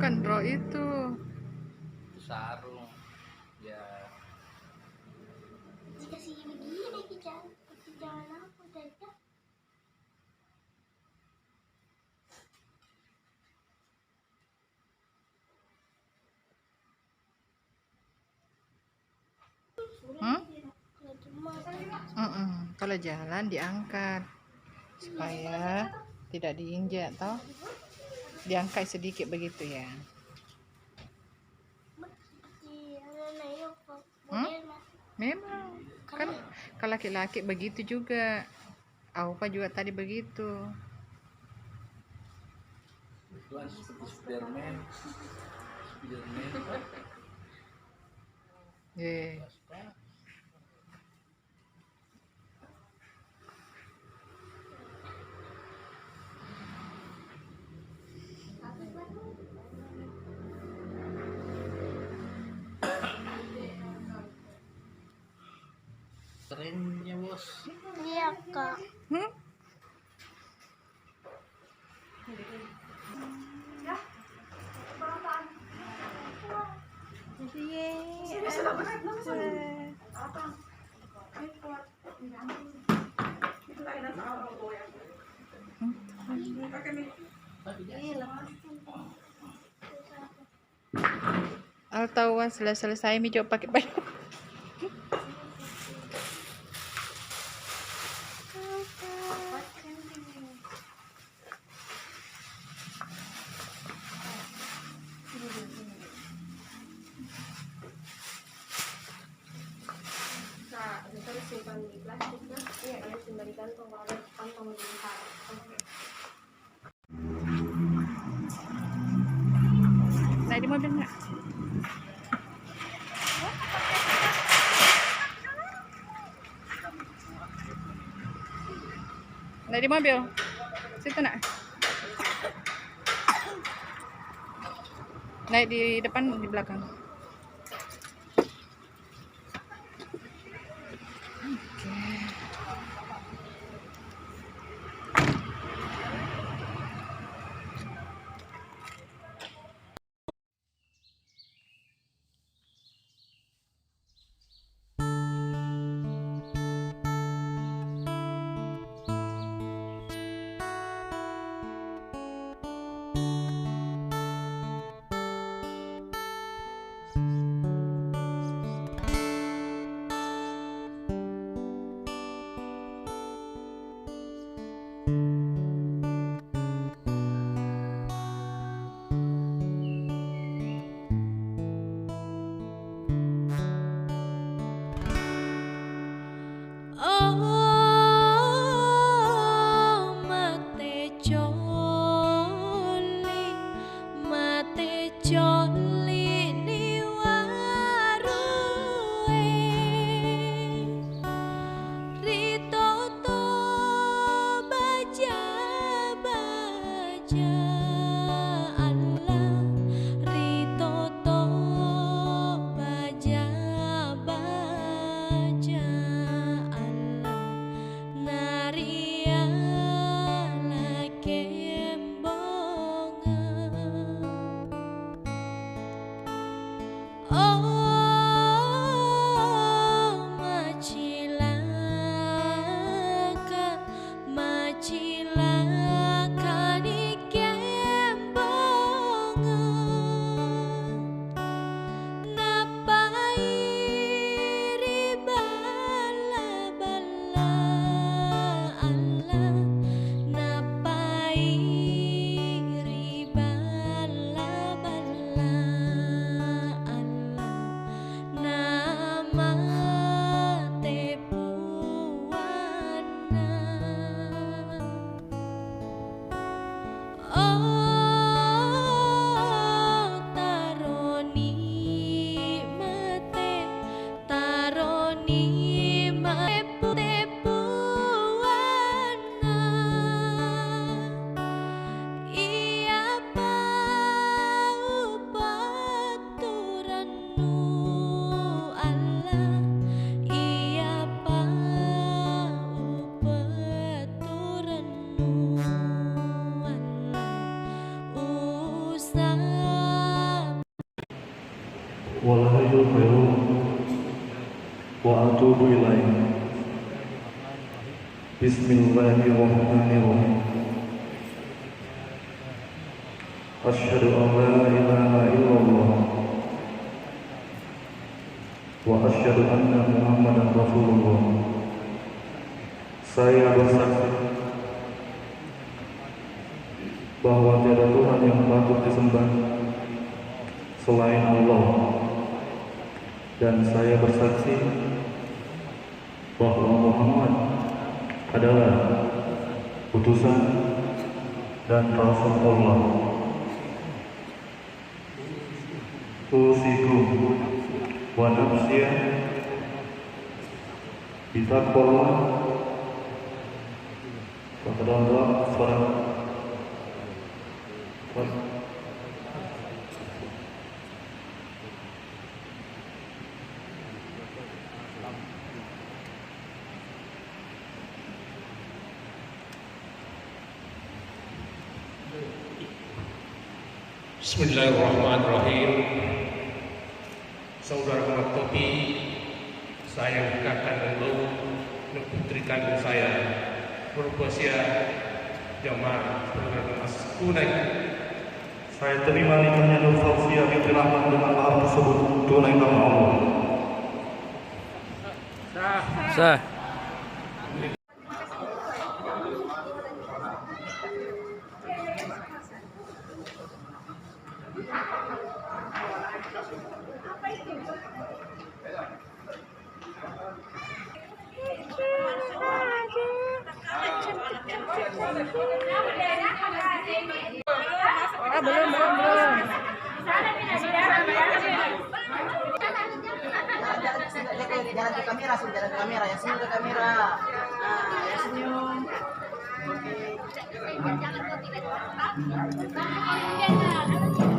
Bukan bro itu sarung ya. Dikasih begini jangan aku saja. Kalau jalan diangkat supaya tidak diinjak toh, diangkat sedikit begitu ya. Memang kan kalau laki-laki begitu juga, Aupa juga tadi begitu. Tuan seperti Spiderman. Yeah. Kerennya bos. Iya kak. Altawan selesai mi coba pakai baju. Kita simpan di plastik ya. Iya, ada simpan di kantong, kalau ada kantong di Naik di mobil nggak? Naik di mobil. Situ nak. Naik di depan, di belakang. Bismillahirrahmanirrahim. Asyhadu an la ilaha illallah wa asyhadu anna Muhammadan Rasulullah. Saya bersaksi bahwa tiada Tuhan yang patut disembah selain Allah, dan saya bersaksi bahwa Muhammad adalah utusan dan Rasul Allah. Usikum wa nafsiyah bitaqwallah. Kepada suara Bismillahirrahmanirrahim. Saudara Ahmad Topi, saya katakan dulu putri kandung saya berusia jamaah mas tunai. saya terima nikahnya Nur Fauziah binti Rahman dengan mahar tersebut tunai karena Allah. Sah. Belum. Jalan ke kamera, jalan ke kamera, yang senyum ke kamera. Nah, yang senyum. Oke.